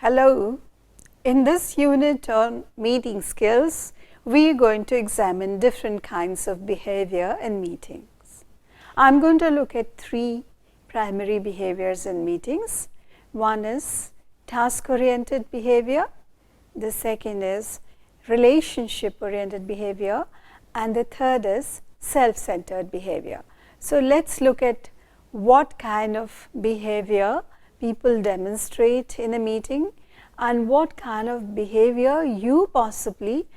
Hello, in this unit on meeting skills, we are going to examine different kinds of behavior in meetings. I am going to look at three primary behaviors in meetings. One is task-oriented behavior, the second is relationship-oriented behavior, and the third is self-centered behavior. So, let us look at what kind of behavior people demonstrate in a meeting and what kind of behavior you possibly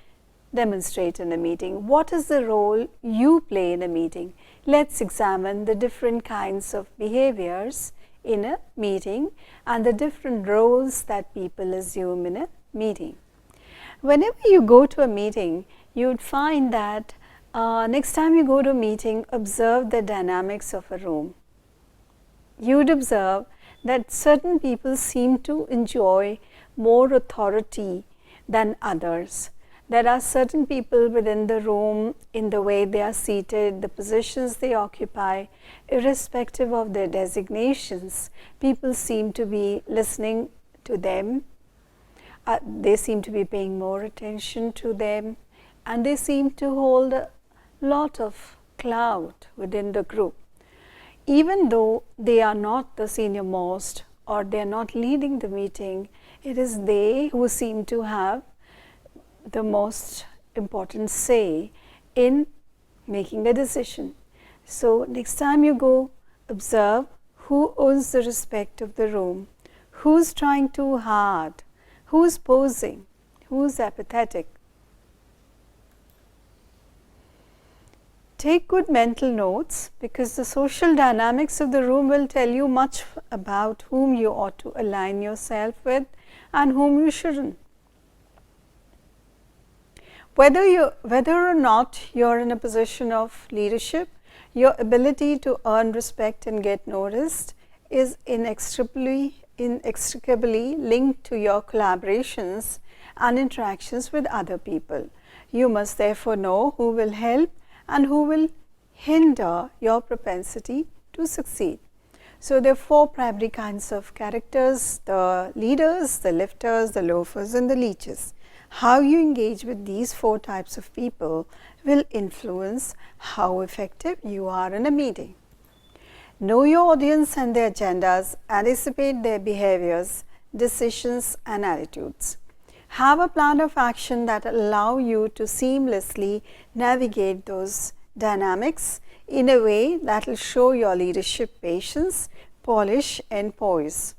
demonstrate in a meeting. What is the role you play in a meeting? Let us examine the different kinds of behaviors in a meeting and the different roles that people assume in a meeting. Whenever you go to a meeting, you would find that next time you go to a meeting, observe the dynamics of a room. You would observe that certain people seem to enjoy more authority than others. There are certain people within the room, in the way they are seated, the positions they occupy, irrespective of their designations, people seem to be listening to them, they seem to be paying more attention to them, and they seem to hold a lot of clout within the group. Even though they are not the senior most or they are not leading the meeting, it is they who seem to have the most important say in making a decision. So, next time you go, observe who owns the respect of the room, who is trying too hard, who is posing, who is apathetic. Take good mental notes, because the social dynamics of the room will tell you much about whom you ought to align yourself with and whom you shouldn't. Whether or not you are in a position of leadership, your ability to earn respect and get noticed is inextricably linked to your collaborations and interactions with other people. You must therefore know who will help and who will hinder your propensity to succeed. So, there are four primary kinds of characters: the leaders, the lifters, the loafers, and the leeches. How you engage with these four types of people will influence how effective you are in a meeting. Know your audience and their agendas, anticipate their behaviors, decisions, and attitudes. Have a plan of action that allow you to seamlessly navigate those dynamics in a way that will show your leadership patience, polish, and poise,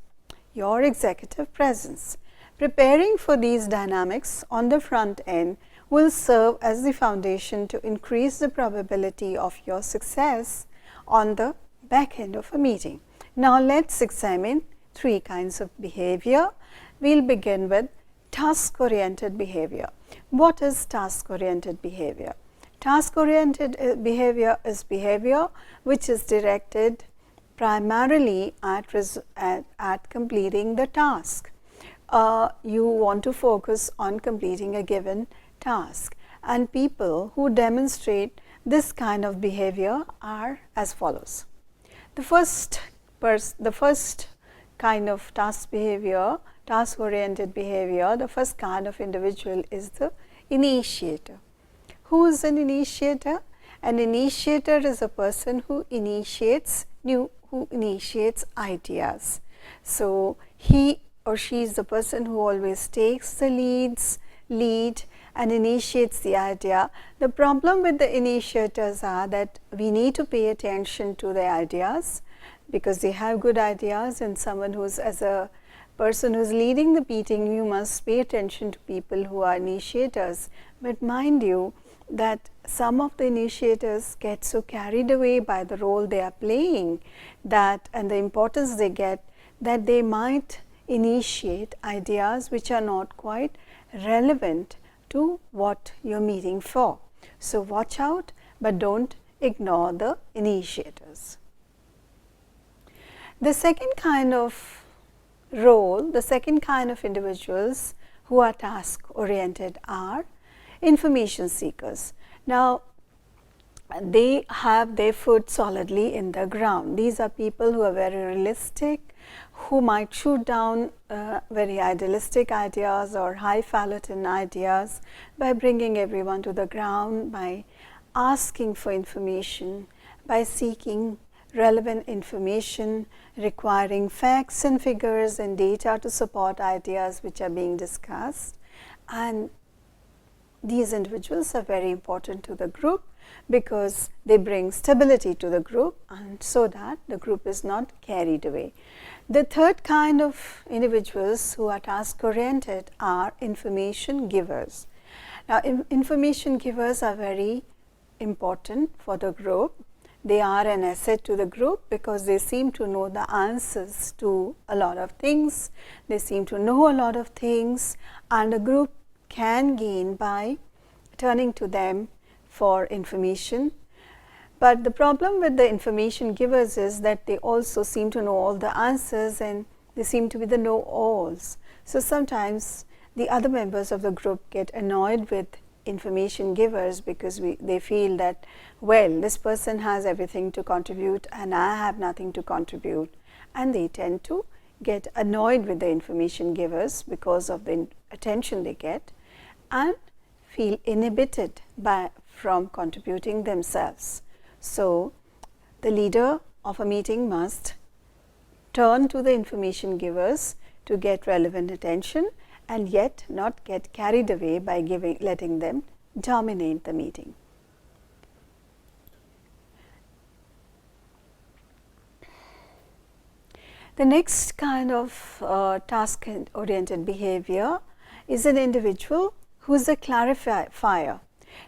your executive presence. Preparing for these dynamics on the front end will serve as the foundation to increase the probability of your success on the back end of a meeting. Now, let us examine three kinds of behavior. We will begin with task-oriented behavior. What is task-oriented behavior? Task-oriented behavior is behavior which is directed primarily at completing the task. You want to focus on completing a given task, and people who demonstrate this kind of behavior are as follows. The first kind of task-oriented behavior, the first kind of individual is the initiator. Who is an initiator? An initiator is a person who initiates ideas. So, he or she is the person who always takes the lead and initiates the idea. The problem with the initiators are that we need to pay attention to the ideas, because they have good ideas, and someone who is, as a person who is leading the meeting, you must pay attention to people who are initiators. But mind you that some of the initiators get so carried away by the role they are playing and the importance they get, that they might initiate ideas which are not quite relevant to what you are meeting for. So, watch out, but do not ignore the initiators. The second kind of role, the second kind of individuals who are task oriented are information seekers. Now, they have their foot solidly in the ground. These are people who are very realistic, who might shoot down very idealistic ideas or highfalutin ideas by bringing everyone to the ground, by asking for information, by seeking relevant information, requiring facts and figures and data to support ideas which are being discussed. And these individuals are very important to the group because they bring stability to the group, and so that the group is not carried away. The third kind of individuals who are task oriented are information givers. Now, information givers are very important for the group. They are an asset to the group because they seem to know the answers to a lot of things. They seem to know a lot of things, and a group can gain by turning to them for information. But the problem with the information givers is that they also seem to know all the answers, and they seem to be the know-alls. So sometimes the other members of the group get annoyed with information givers because they feel that, well, this person has everything to contribute and I have nothing to contribute, and they tend to get annoyed with the information givers because of the attention they get and feel inhibited from contributing themselves. So, the leader of a meeting must turn to the information givers to get relevant attention, and yet not get carried away by letting them dominate the meeting. The next kind of task-oriented behavior is an individual who is a clarifier.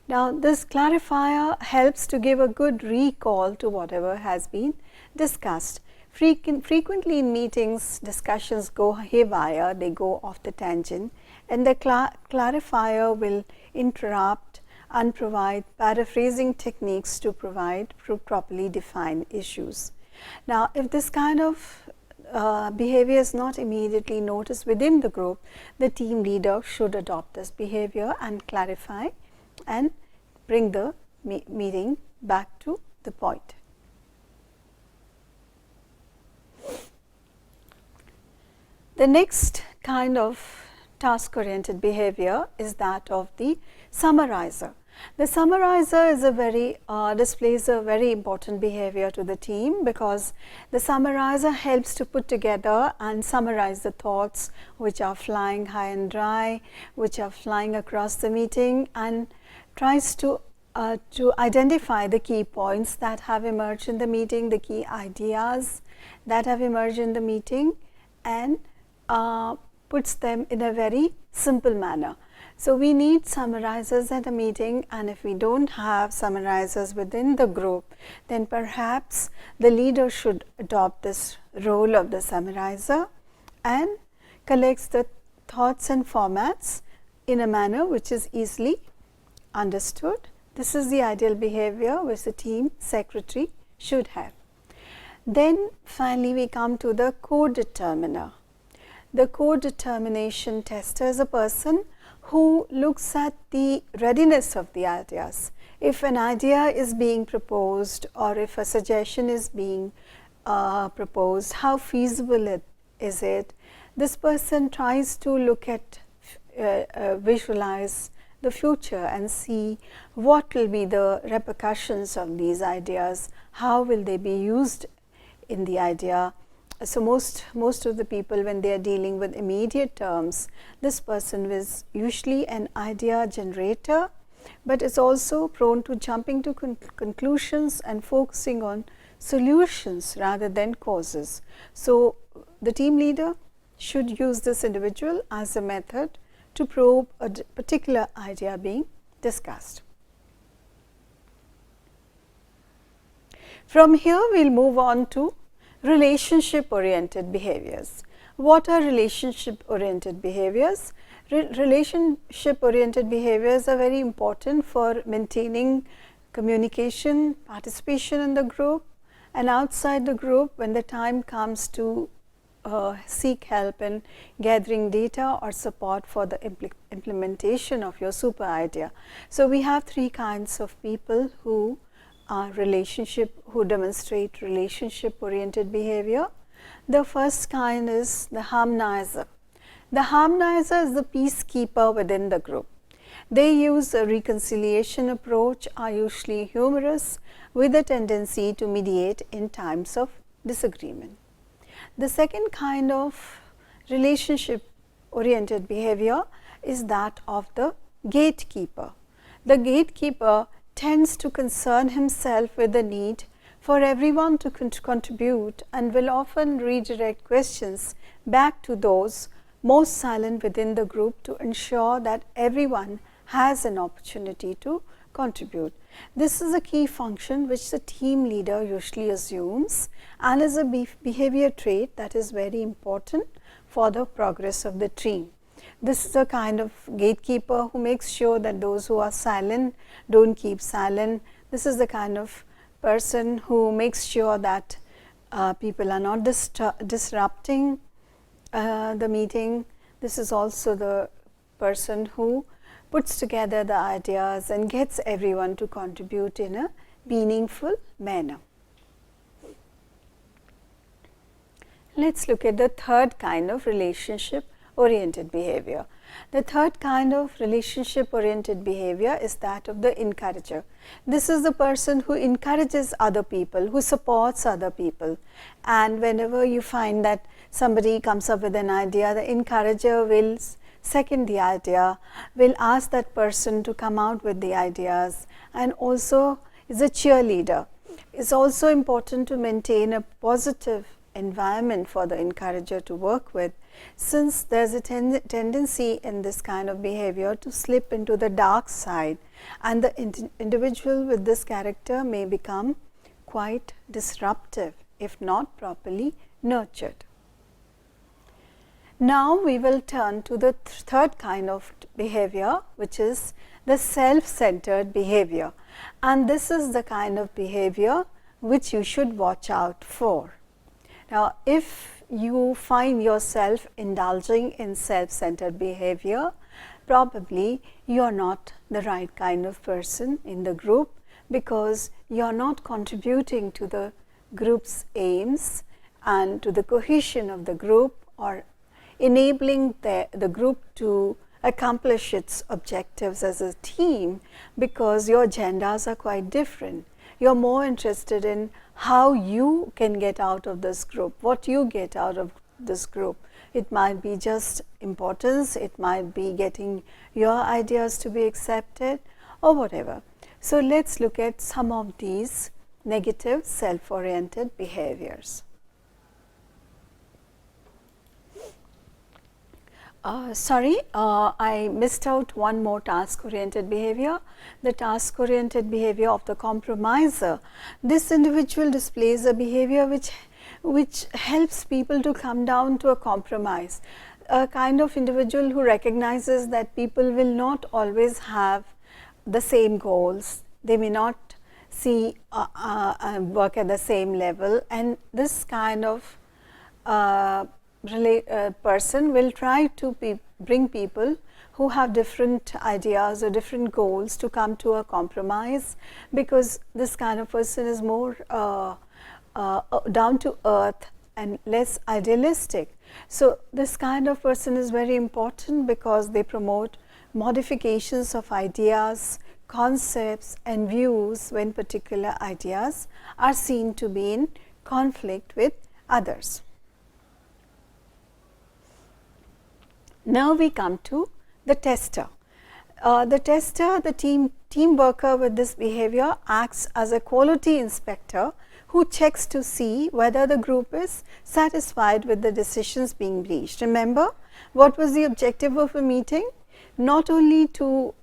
Now, this clarifier helps to give a good recall to whatever has been discussed. Frequently in meetings, discussions go haywire, they go off the tangent, and the clarifier will interrupt and provide paraphrasing techniques to properly define issues. Now, if this kind of behavior is not immediately noticed within the group, the team leader should adopt this behavior and clarify and bring the meeting back to the point. The next kind of task-oriented behavior is that of the summarizer. The summarizer is displays a very important behavior to the team, because the summarizer helps to put together and summarize the thoughts which are flying high and dry, which are flying across the meeting, and tries to identify the key points that have emerged in the meeting, the key ideas that have emerged in the meeting, and puts them in a very simple manner. So, we need summarizers at a meeting, and if we don't have summarizers within the group, then perhaps the leader should adopt this role of the summarizer and collects the thoughts and formats in a manner which is easily understood. This is the ideal behavior which the team secretary should have. Then finally, we come to the codeterminer. The Codetermination Tester is a person who looks at the readiness of the ideas. If an idea is being proposed, or if a suggestion is being proposed, how feasible is it? This person tries to look at, visualize the future and see what will be the repercussions of these ideas, how will they be used in the idea. So, most of the people, when they are dealing with immediate terms, this person is usually an idea generator, but is also prone to jumping to conclusions and focusing on solutions rather than causes. So, the team leader should use this individual as a method to probe a particular idea being discussed. From here, we will move on to relationship-oriented behaviors. What are relationship-oriented behaviors? Relationship-oriented behaviors are very important for maintaining communication, participation in the group, and outside the group when the time comes to seek help in gathering data or support for the implementation of your super idea. So, we have three kinds of people who who demonstrate relationship-oriented behavior. The first kind is the Harmonizer. The Harmonizer is the peacekeeper within the group. They use a reconciliation approach, are usually humorous, with a tendency to mediate in times of disagreement. The second kind of relationship-oriented behavior is that of the gatekeeper. The gatekeeper tends to concern himself with the need for everyone to contribute and will often redirect questions back to those most silent within the group to ensure that everyone has an opportunity to contribute. This is a key function which the team leader usually assumes and is a behavior trait that is very important for the progress of the team. This is a kind of gatekeeper who makes sure that those who are silent don't keep silent. This is the kind of person who makes sure that people are not disrupting the meeting. This is also the person who puts together the ideas and gets everyone to contribute in a meaningful manner. Let's look at the third kind of relationship-oriented behavior. The third kind of relationship-oriented behavior is that of the encourager. This is the person who encourages other people, who supports other people. And whenever you find that somebody comes up with an idea, the encourager will second the idea, will ask that person to come out with the ideas, and also is a cheerleader. It's also important to maintain a positive environment for the encourager to work with, since there's a tendency in this kind of behavior to slip into the dark side, and the individual with this character may become quite disruptive if not properly nurtured. Now we will turn to the third kind of behavior, which is the self-centered behavior, and this is the kind of behavior which you should watch out for. Now, if you find yourself indulging in self-centered behavior, probably you are not the right kind of person in the group, because you are not contributing to the group's aims and to the cohesion of the group, or enabling the group to accomplish its objectives as a team, because your agendas are quite different. You are more interested in how you can get out of this group, what you get out of this group. It might be just importance, it might be getting your ideas to be accepted, or whatever. So let's look at some of these negative self-oriented behaviors. I missed out one more task-oriented behavior, the task-oriented behavior of the compromiser. This individual displays a behavior which helps people to come down to a compromise, a kind of individual who recognizes that people will not always have the same goals, they may not see work at the same level, and this kind of person will try to bring people who have different ideas or different goals to come to a compromise, because this kind of person is more down to earth and less idealistic. So this kind of person is very important because they promote modifications of ideas, concepts and views when particular ideas are seen to be in conflict with others. Now we come to the tester. The team worker with this behavior acts as a quality inspector who checks to see whether the group is satisfied with the decisions being reached. Remember, what was the objective of a meeting? Not only to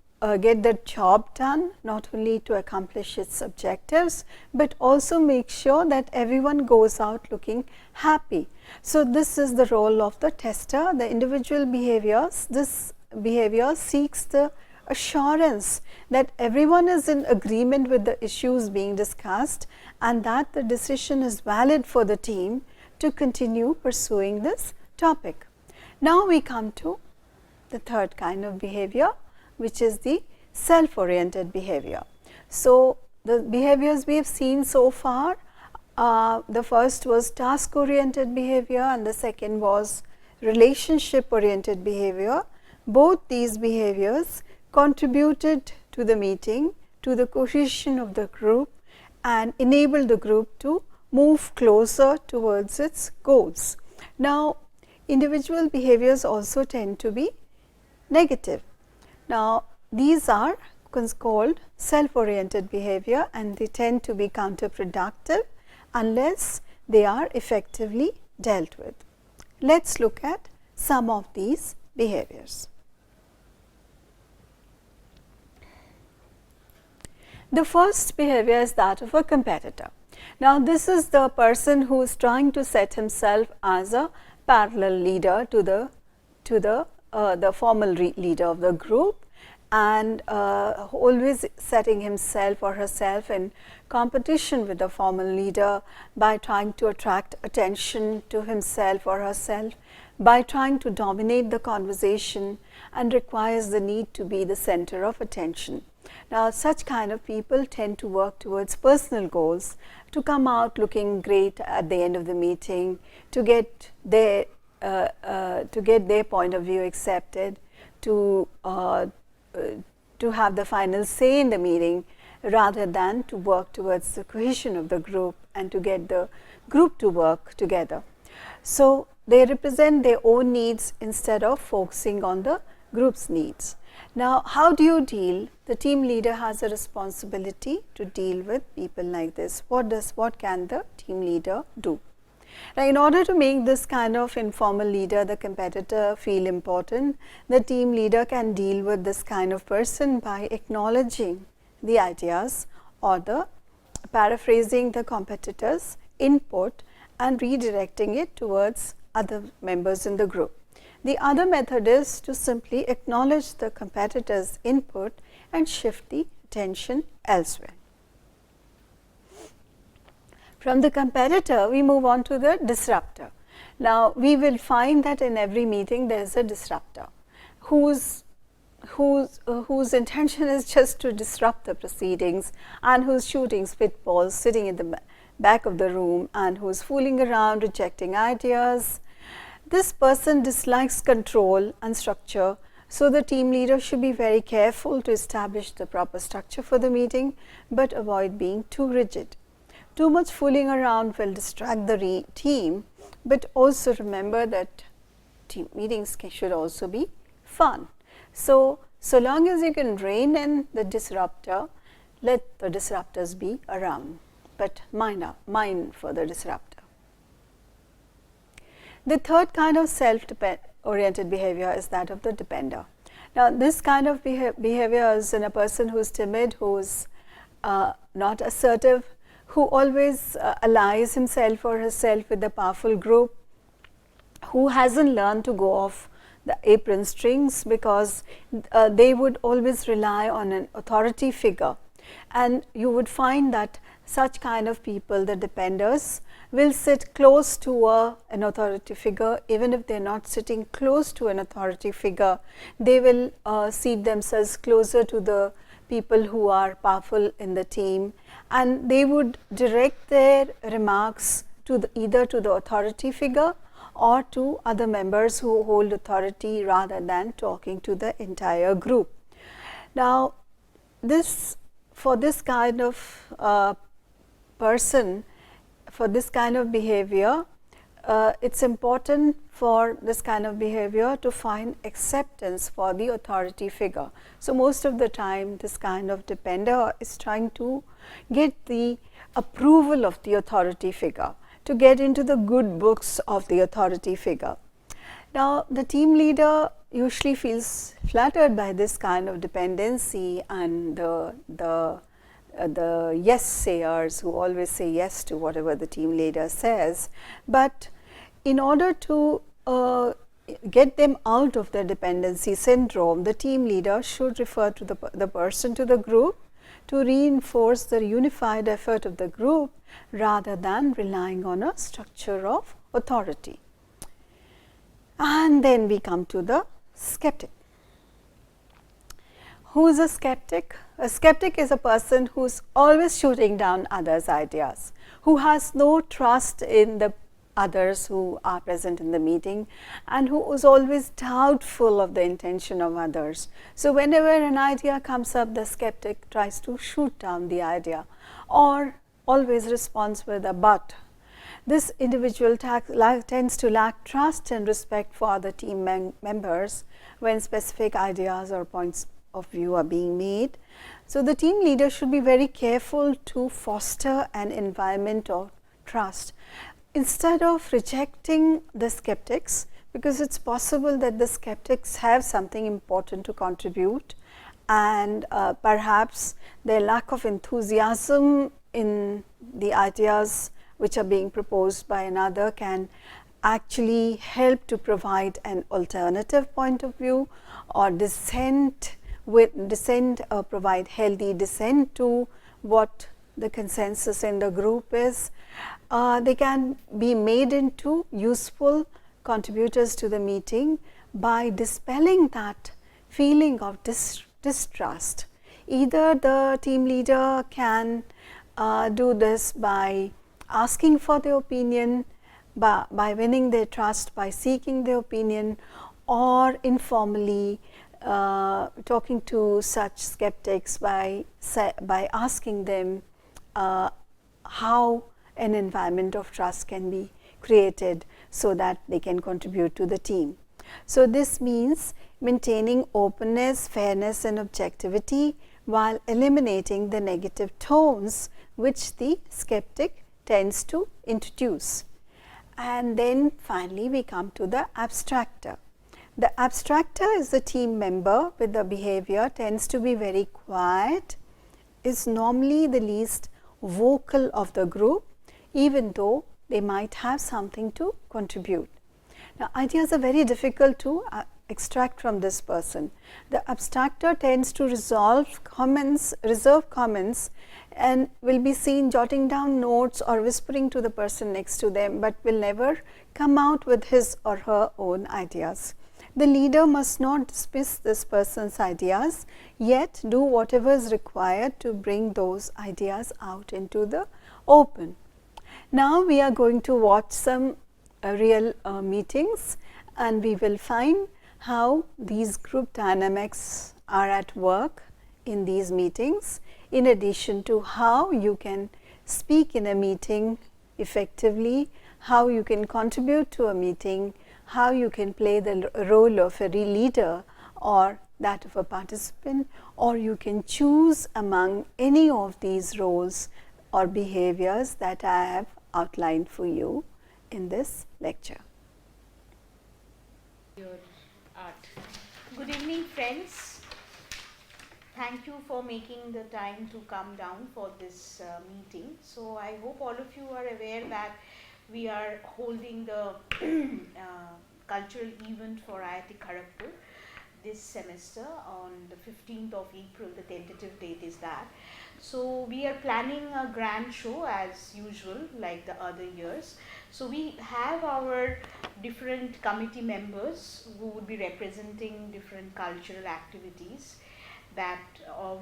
get the job done, not only to accomplish its objectives, but also make sure that everyone goes out looking happy. So this is the role of the tester. The individual behaviors, this behavior seeks the assurance that everyone is in agreement with the issues being discussed and that the decision is valid for the team to continue pursuing this topic. Now we come to the third kind of behavior, which is the self-oriented behavior. So the behaviors we have seen so far, the first was task oriented behavior and the second was relationship oriented behavior. Both these behaviors contributed to the meeting, to the cohesion of the group, and enabled the group to move closer towards its goals. Now, individual behaviors also tend to be negative. Now, these are called self-oriented behavior and they tend to be counterproductive unless they are effectively dealt with. Let's look at some of these behaviors. The first behavior is that of a competitor. Now, this is the person who is trying to set himself as a parallel leader to the formal leader of the group, and always setting himself or herself in competition with the formal leader by trying to attract attention to himself or herself, by trying to dominate the conversation, and requires the need to be the center of attention. Now, such kind of people tend to work towards personal goals, to come out looking great at the end of the meeting, to get their point of view accepted, to have the final say in the meeting, rather than to work towards the cohesion of the group and to get the group to work together. So, they represent their own needs instead of focusing on the group's needs. Now, how do you deal? The team leader has a responsibility to deal with people like this. What can the team leader do? Now, in order to make this kind of informal leader, the competitor, feel important, the team leader can deal with this kind of person by acknowledging the ideas or the paraphrasing the competitor's input and redirecting it towards other members in the group. The other method is to simply acknowledge the competitor's input and shift the attention elsewhere. From the competitor, we move on to the disruptor. Now, we will find that in every meeting there is a disruptor whose intention is just to disrupt the proceedings and who's shooting spitballs, sitting in the back of the room and who's fooling around, rejecting ideas. This person dislikes control and structure, so the team leader should be very careful to establish the proper structure for the meeting, but avoid being too rigid. Too much fooling around will distract the team, but also remember that team meetings should also be fun. So long as you can rein in the disruptor, let the disruptors be around, but mind for the disruptor. The third kind of self-oriented behavior is that of the depender. Now, this kind of behavior is in a person who is timid, who is not assertive, who always allies himself or herself with a powerful group, who hasn't learned to go off the apron strings because they would always rely on an authority figure. And you would find that such kind of people, the dependers, will sit close to an authority figure. Even if they are not sitting close to an authority figure, they will seat themselves closer to the people who are powerful in the team, and they would direct their remarks to either to the authority figure or to other members who hold authority, rather than talking to the entire group. Now, for this kind of person, for this kind of behavior, it's important for this kind of behavior to find acceptance for the authority figure. So, most of the time this kind of depender is trying to get the approval of the authority figure, to get into the good books of the authority figure. Now, the team leader usually feels flattered by this kind of dependency and the yes sayers who always say yes to whatever the team leader says, but in order to get them out of the dependency syndrome, the team leader should refer to the person to the group to reinforce the unified effort of the group, rather than relying on a structure of authority. And then we come to the skeptic, Who is a skeptic? A skeptic is a person who's always shooting down others' ideas, who has no trust in the others who are present in the meeting, and who is always doubtful of the intention of others. So whenever an idea comes up, the skeptic tries to shoot down the idea or always responds with a but. This individual tends to lack trust and respect for other team members when specific ideas or points of view are being made. So the team leader should be very careful to foster an environment of trust. Instead of rejecting the skeptics, because it's possible that the skeptics have something important to contribute, and perhaps their lack of enthusiasm in the ideas which are being proposed by another can actually help to provide an alternative point of view, or provide healthy dissent to what the consensus in the group is. They can be made into useful contributors to the meeting by dispelling that feeling of distrust. Either the team leader can do this by asking for their opinion, by winning their trust, by seeking their opinion, or informally talking to such skeptics by asking them how an environment of trust can be created so that they can contribute to the team. So this means maintaining openness, fairness and objectivity while eliminating the negative tones which the skeptic tends to introduce. And then finally we come to the abstractor. The abstractor is the team member with the behavior, tends to be very quiet, is normally the least vocal of the group, even though they might have something to contribute. Now, ideas are very difficult to extract from this person. The abstractor tends to reserve comments, and will be seen jotting down notes or whispering to the person next to them, but will never come out with his or her own ideas. The leader must not dismiss this person's ideas, yet do whatever is required to bring those ideas out into the open. Now we are going to watch some real meetings, and we will find how these group dynamics are at work in these meetings, in addition to how you can speak in a meeting effectively, how you can contribute to a meeting, how you can play the role of a leader or that of a participant, or you can choose among any of these roles or behaviors that I have outlined for you in this lecture. Your art. Good evening, friends. Thank you for making the time to come down for this meeting. So I hope all of you are aware that we are holding the cultural event for IIT Kharagpur this semester on the 15th of April. The tentative date is that. So we are planning a grand show as usual, like the other years. So we have our different committee members who would be representing different cultural activities that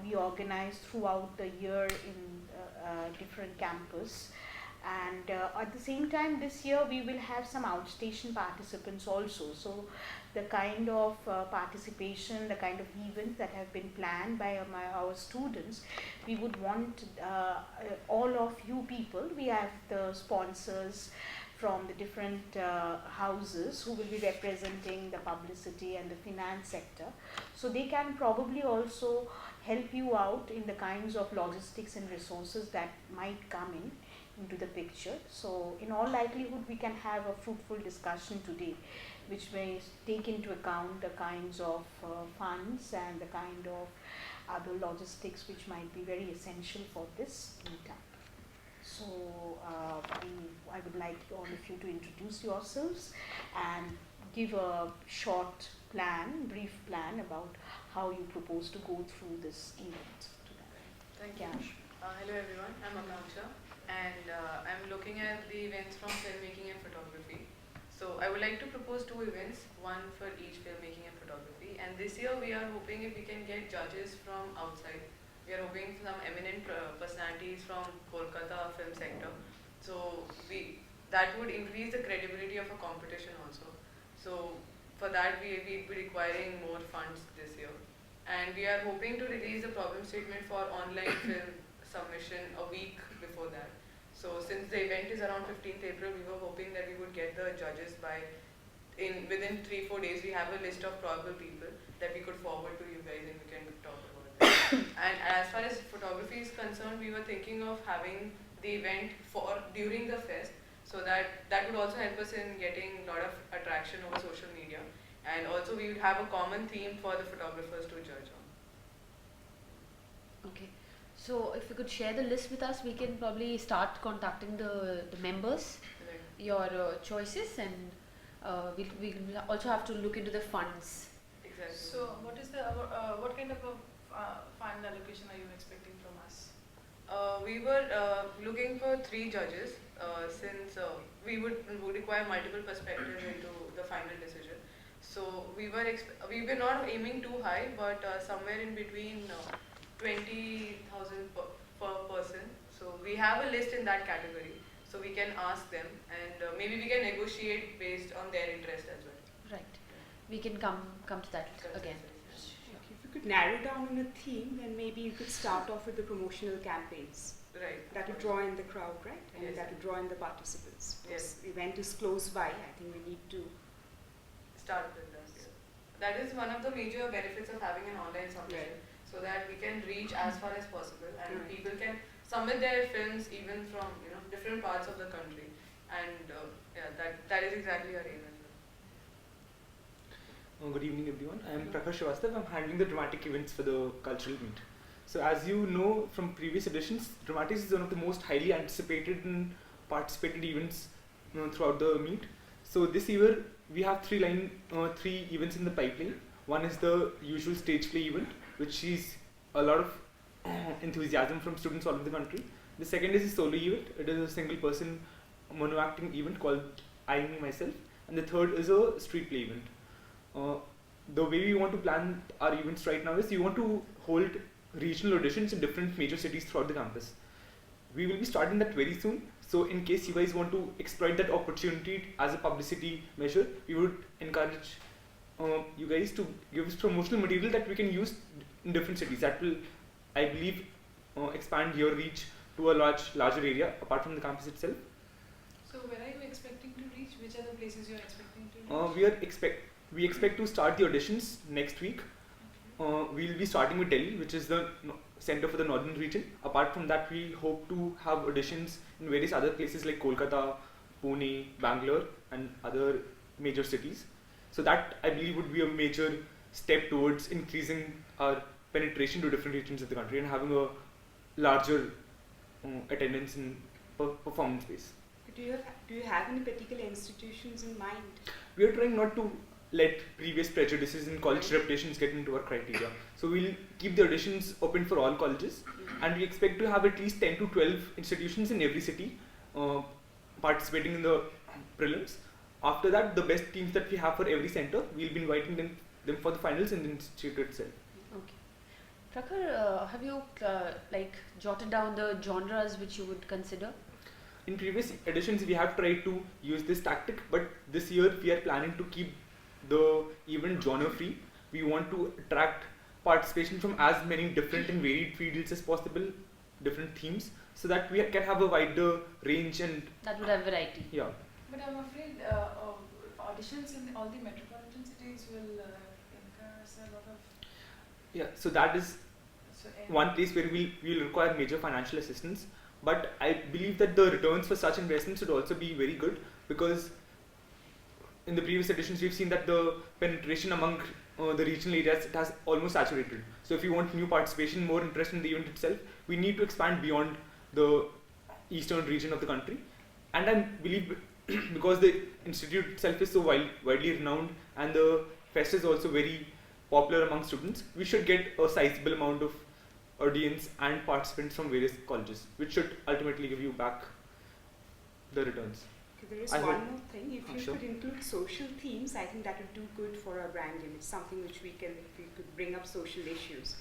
we organize throughout the year in different campus. And at the same time, this year we will have some outstation participants also. So the kind of participation, the kind of events that have been planned by our students, we would want all of you people. We have the sponsors from the different houses who will be representing the publicity and the finance sector. So they can probably also help you out in the kinds of logistics and resources that might come into the picture. So in all likelihood, we can have a fruitful discussion today, which may take into account the kinds of funds and the kind of other logistics which might be very essential for this meetup. So I would like all of you to introduce yourselves and give a short plan, brief plan about how you propose to go through this event. Thank you. Hello everyone, I'm Akanksha, and I'm looking at the events from filmmaking and photography. So I would like to propose 2 events, one for each filmmaking and photography. And this year we are hoping if we can get judges from outside. We are hoping some eminent personalities from Kolkata film sector. So that would increase the credibility of a competition also. So for that we'll be requiring more funds this year. And we are hoping to release the problem statement for online film submission a week before that. So since the event is around 15th April, we were hoping that we would get the judges within 3-4 days. We have a list of probable people that we could forward to you guys and we can talk about it. And as far as photography is concerned, we were thinking of having the event during the fest, so that would also help us in getting a lot of attraction over social media. And also we would have a common theme for the photographers to judge on. Okay. So if you could share the list with us, we can probably start contacting the members, Right. your choices, and we'll also have to look into the funds. Exactly. So, what kind of a fund allocation are you expecting from us? We were looking for 3 judges since we would require multiple perspectives into the final decision. So we were not aiming too high, but somewhere in between 20,000 per person. So we have a list in that category. So we can ask them, and maybe we can negotiate based on their interest as well. Right. We can come to that again. If you could narrow down on a theme, then maybe you could start off with the promotional campaigns. Right. That would draw in the crowd, right? And Yes. that would draw in the participants. Yes. The event is close by. I think we need to. Start with that. Yeah. That is one of the major benefits of having an online submission, so that we can reach as far as possible, and Right. people can submit their films even from different parts of the country, and that is exactly our aim as well. Good evening, everyone. I am Prakash Srivastav. I'm handling the dramatic events for the cultural meet. So as you know from previous editions, Dramatics is one of the most highly anticipated and participated events throughout the meet. So this year we have 3 events in the pipeline. One is the usual stage play event, which sees a lot of enthusiasm from students all over the country. The second is a solo event. It is a single person mono acting event called I, Me, Myself. And the third is a street play event. The way we want to plan our events right now is we want to hold regional auditions in different major cities throughout the campus. We will be starting that very soon. So in case you guys want to exploit that opportunity as a publicity measure, we would encourage you guys to give us promotional material that we can use in different cities. That will, I believe, expand your reach to a larger area apart from the campus itself. So, where are you expecting to reach? Which are the places you are expecting to reach? We expect to start the auditions next week. We'll be starting with Delhi, which is the center for the northern region. Apart from that, we hope to have auditions in various other places like Kolkata, Pune, Bangalore, and other major cities. So that, I believe, would be a major step towards increasing our penetration to different regions of the country and having a larger attendance in performance base. Do you have any particular institutions in mind? We are trying not to let previous prejudices and college reputations get into our criteria. So we'll keep the auditions open for all colleges, and we expect to have at least 10 to 12 institutions in every city participating in the prelims. After that, the best teams that we have for every center, we'll be inviting them for the finals in the institute itself. Okay. Prakhar, have you jotted down the genres which you would consider? In previous editions, we have tried to use this tactic, but this year we are planning to keep the event genre free. We want to attract participation from as many different and varied fields as possible, different themes, so that we can have a wider range and that would have variety. Yeah. But I'm afraid auditions in all the metropolitan cities will incur a lot of. Yeah, so that is one place where we will require major financial assistance. But I believe that the returns for such investments would also be very good, because in the previous editions we've seen that the penetration among the regional areas, it has almost saturated. So if we want new participation, more interest in the event itself, we need to expand beyond the eastern region of the country. And I believe because the institute itself is so widely renowned and the fest is also very popular among students, we should get a sizable amount of audience and participants from various colleges, which should ultimately give you back the returns. There is I one hope- more thing. If you sure. could include social themes, I think that would do good for our brand image. Something which we could bring up social issues.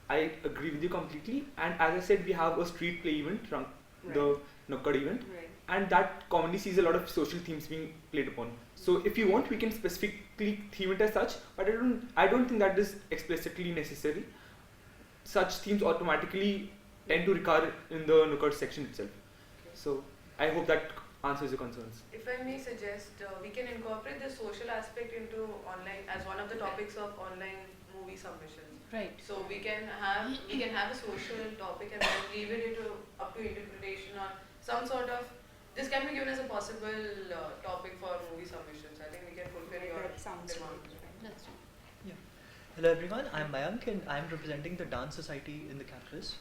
I agree with you completely. And as I said, we have a street play event, the Nukkad event, Right. and that commonly sees a lot of social themes being played upon. So if you want, we can specifically theme it as such, but I don't think that is explicitly necessary. Such themes automatically tend to recur in the Nukkad section itself. So I hope that answers your concerns. If I may suggest, we can incorporate the social aspect into online as one of the topics of online movie submissions. Right. So we can have a social topic and then leave it up to interpretation or some sort of. This can be given as a possible topic for movie submissions. I think we can fulfill your That sounds demand. good. That's Hello everyone, I'm Mayank and I'm representing the Dance Society in the campus.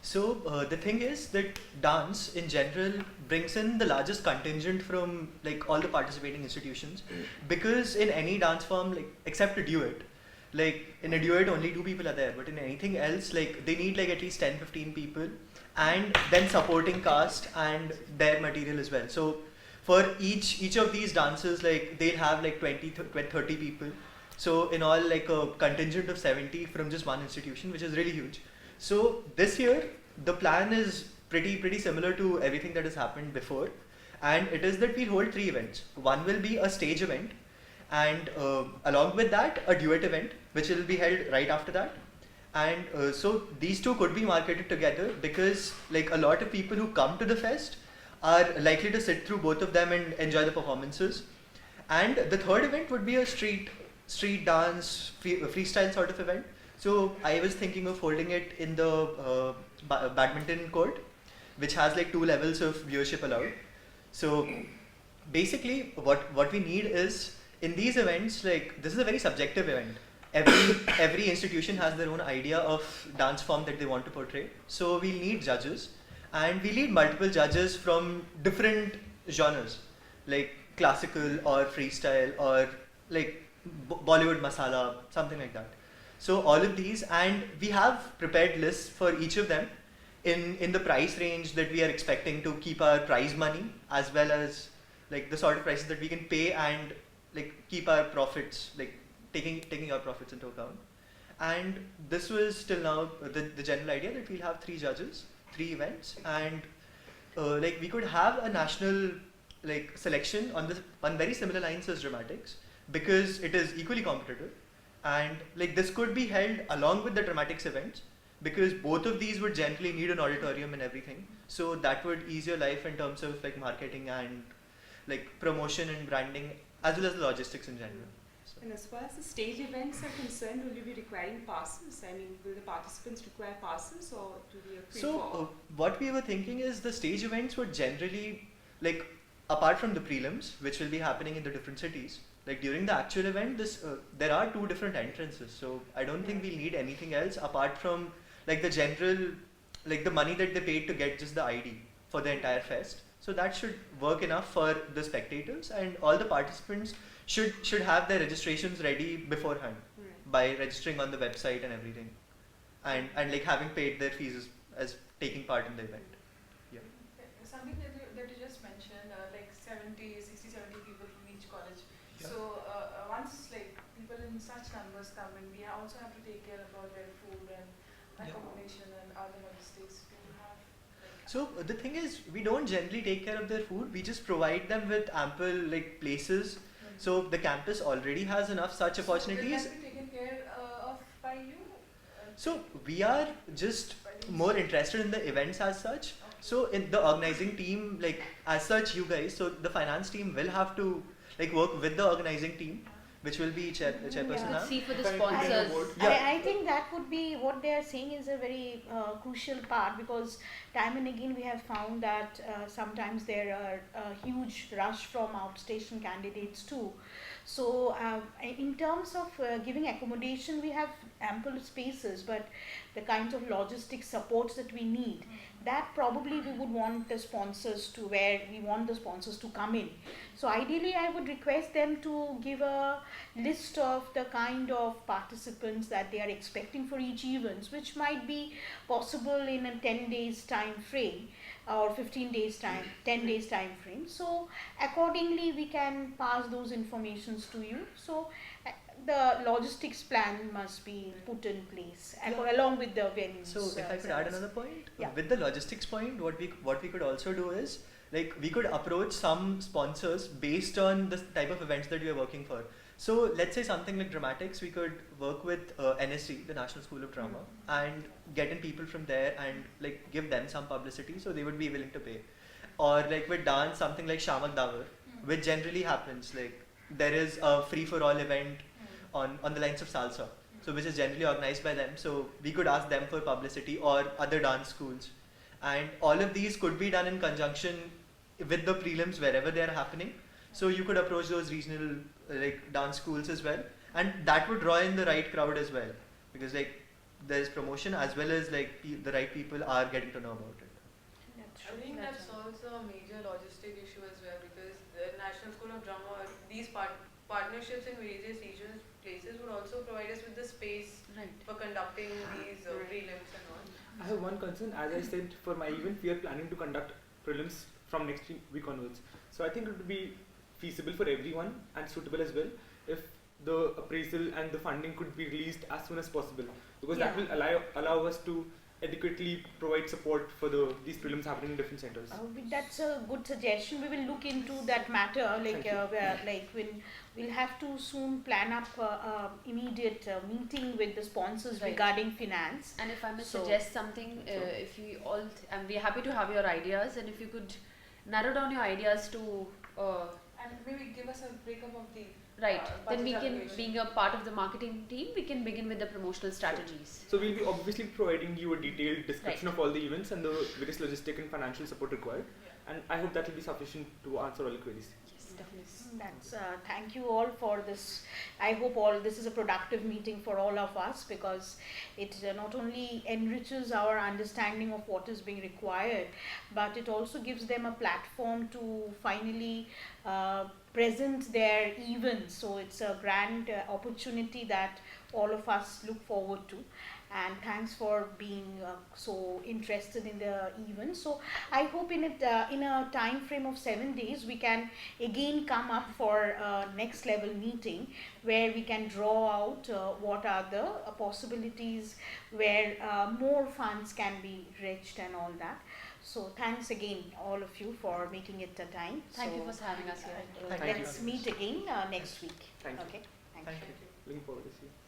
So the thing is that dance in general brings in the largest contingent from like all the participating institutions, because in any dance form, like except a duet, like in a duet only 2 people are there, but in anything else like they need like at least 10-15 people, and then supporting cast and their material as well. So for each of these dances, like they'll have like 30 people. So in all, like a contingent of 70 from just one institution, which is really huge. So this year, the plan is pretty similar to everything that has happened before, and it is that we'll hold 3 events. One will be a stage event, and along with that, a duet event, which will be held right after that. And so these 2 could be marketed together, because like a lot of people who come to the fest are likely to sit through both of them and enjoy the performances. And the 3rd event would be a street dance freestyle sort of event. So I was thinking of holding it in the badminton court, which has like 2 levels of viewership allowed. So basically what we need is, in these events, like this is a very subjective event. Every institution has their own idea of dance form that they want to portray. So we need judges, and we need multiple judges from different genres, like classical or freestyle or like Bollywood masala, something like that. So all of these, and we have prepared lists for each of them in the price range that we are expecting to keep our prize money, as well as like the sort of prices that we can pay, and like keep our profits, like taking our profits into account. And this was till now the general idea, that we'll have 3 judges, 3 events, and like we could have a national like selection on very similar lines as dramatics, because it is equally competitive, and like this could be held along with the dramatics events, because both of these would generally need an auditorium and everything. So that would ease your life in terms of like marketing and like promotion and branding, as well as the logistics in general. So. And as far as the stage events are concerned, will you be requiring passes? I mean, will the participants require passes, or to be a free So what we were thinking is, the stage events would generally, like apart from the prelims, which will be happening in the different cities, like during the actual event, there are 2 different entrances. So I don't think we'll need anything else apart from like the general, like the money that they paid to get just the ID for the entire fest. So that should work enough for the spectators, and all the participants should have their registrations ready beforehand by registering on the website and everything, and like having paid their fees as taking part in the event. Something that you just mentioned, like 60, 70 people from each college. Yeah. So once like people in such numbers come in, we also have to take care about their food and accommodation and other logistics. Do you have like, So the thing is, we don't generally take care of their food. We just provide them with ample like places. So the campus already has enough such opportunities. will that be taken care of by you? So we are just more interested in the events as such. So in the organizing team, like as such, you guys, so the finance team will have to like work with the organizing team, which will be chairperson. Yeah. Now. See for the Can I put in a sponsors. word? Yeah. I think that would be what they are saying is a very crucial part, because time and again we have found that sometimes there are a huge rush from outstation candidates too. So in terms of giving accommodation, we have ample spaces, but the kinds of logistic supports that we need, that probably we would want the sponsors to, where we want the sponsors to come in. So ideally I would request them to give a list of the kind of participants that they are expecting for each event, which might be possible in a 10 days time frame. or 15 days time, 10 days time frame. So accordingly we can pass those informations to you. So the logistics plan must be put in place along with the venues. So if I could add another point, Yeah. with the logistics point, what we could also do is, like, we could approach some sponsors based on the type of events that we are working for. So let's say something like dramatics, we could work with NSC, the National School of Drama, and get in people from there and like give them some publicity, so they would be willing to pay. Or like with dance, something like Shamak Davar, which generally happens, like there is a free for all event on the lines of salsa, so which is generally organized by them. So we could ask them for publicity, or other dance schools, and all of these could be done in conjunction with the prelims wherever they are happening. So you could approach those regional like dance schools as well, and that would draw in the right crowd as well, because like there is promotion as well as like the right people are getting to know about it. I think that solves a major logistic issue as well, because the National School of Drama, these partnerships in various regional places would also provide us with the space for conducting these prelims and all. I have one concern. As I said, for my event, we are planning to conduct prelims from next week onwards. So I think it would be feasible for everyone and suitable as well if the appraisal and the funding could be released as soon as possible, because that will allow us to adequately provide support for these prelims happening in different centers. That's a good suggestion. We will look into that matter. We'll have to soon plan up immediate meeting with the sponsors regarding finance. And if I may suggest something, if we all, and we're happy to have your ideas, and if you could narrow down your ideas to and maybe give us a breakup of the then we budget can, allocation. being a part of the marketing team, we can begin with the promotional strategies. So we'll be obviously providing you a detailed description of all the events and the various logistic and financial support required, and I hope that will be sufficient to answer all the queries. Yes, definitely. That's thank you all for this. I hope this is a productive meeting for all of us, because it not only enriches our understanding of what is being required, but it also gives them a platform to finally present their events. So it's a grand opportunity that all of us look forward to. And thanks for being so interested in the event. So I hope in a time frame of 7 days we can again come up for a next level meeting where we can draw out what are the possibilities where more funds can be reached and all that. So thanks again all of you for making it a time. Thank you for having us here. Let's meet again next week. Thank you. Okay. Thank you. Looking forward to see you.